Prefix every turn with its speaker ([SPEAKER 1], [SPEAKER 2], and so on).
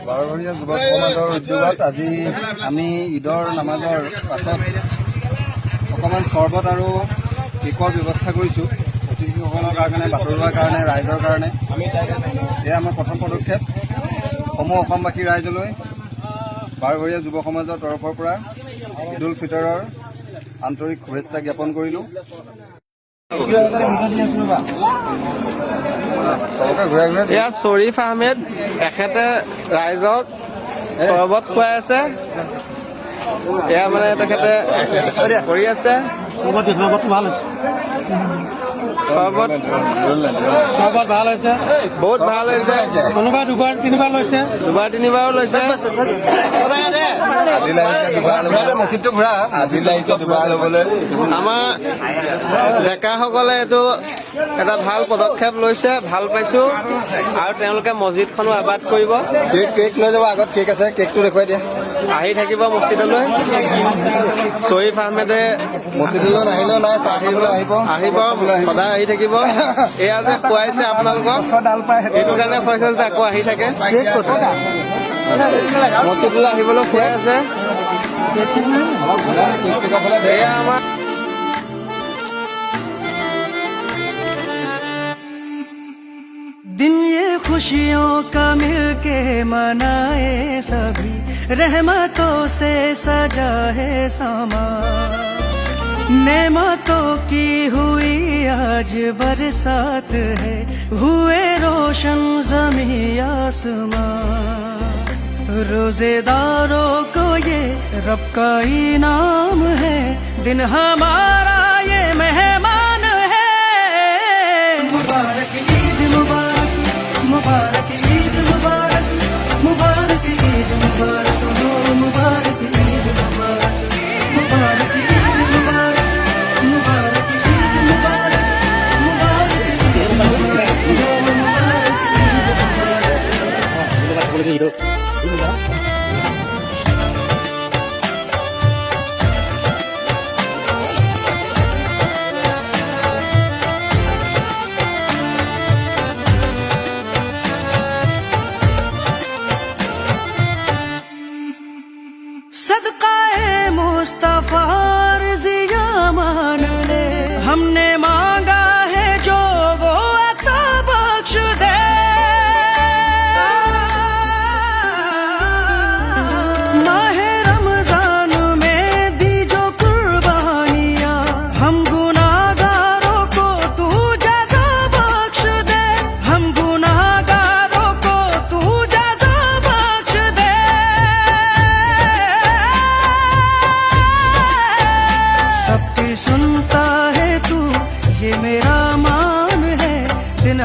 [SPEAKER 1] বাৰঘৰীয়া যুৱ সমাজৰ উদ্যোগত আজি আমি ঈদৰ নামাজৰ পাছত অকণমান চৰ্বত আৰু কেকৰ ব্যৱস্থা কৰিছোঁ অতিথিসকলৰ কাৰণে, বাতৰুৱাৰ কাৰণে, ৰাইজৰ কাৰণে। এয়া আমাৰ প্ৰথম পদক্ষেপ। সমূহ অসমবাসী ৰাইজলৈ বাৰঘৰীয়া যুৱ সমাজৰ তৰফৰ পৰা ঈদ উল ফিতৰৰ আন্তৰিক শুভেচ্ছা জ্ঞাপন কৰিলোঁ।
[SPEAKER 2] এয়া শ্বৰীফ আহমেদ, এখেতে ৰাইজক চৰবত খুৱাই আছে। এয়া মানে তেখেতে কৰি আছে। চৰবত ভাল হৈছে, বহুত ভাল হৈছে। কোনোবা দুবাৰ তিনিবাৰ লৈছে, দুবাৰ তিনিবাৰো লৈছে। আমাৰ ডেকাসকলে এইটো এটা ভাল পদক্ষেপ লৈছে, ভাল পাইছো। আৰু তেওঁলোকে মছজিদখনো আবাদ কৰিব।
[SPEAKER 1] কেক লৈ যাব, আগত কেক আছে, কেকটো দেখুৱাই দিয়া।
[SPEAKER 2] আহি থাকিব মছজিদলৈ। শ্বৰীফ আহমেদে
[SPEAKER 1] মছজিদলৈ নাহিলেও নাই, চাহ খাবলৈ
[SPEAKER 2] আহিব, সদায় আহি থাকিব। এয়া যে খুৱাইছে আপোনালোকক, সেইটো কাৰণে খুৱাইছে যে আকৌ আহি থাকে। মছজিদলৈ আহিবলৈ খুৱাই আছে। এয়া আমাৰ
[SPEAKER 3] दिन ये खुशियों का मिलके मनाए सभी, रहमतों से सजा है सामा, नेमतों की हुई आज बरसात है, हुए रोशन ज़मीं आसमां। रोजेदारों को ये रब का इनाम है, दिन हमारा ये मेहमान है। मुबारक ईद मुबारक, मुबारक ईद मुबारक, मुबारक ईद मुबारक हो, मुबारक ईद मुबारक, मुबारक ईद मुबारक, मुबारक ईद मुबारक, मुबारक ईद मुबारक हो, मुबारक ईद मुबारक। सदकाए मुस्तफा रज़िया मान ले, हमने मांगा है जो वो अता बख्श दे। माहे रमजान में दी जो कुर्बानियाँ, हम गुनाहगारों को तू जज़ा बख्श दे, हम गुनाहगारों को तू जज़ा बख्श दे। सबकी सुनता है तू, ये मेरा मान है, दिन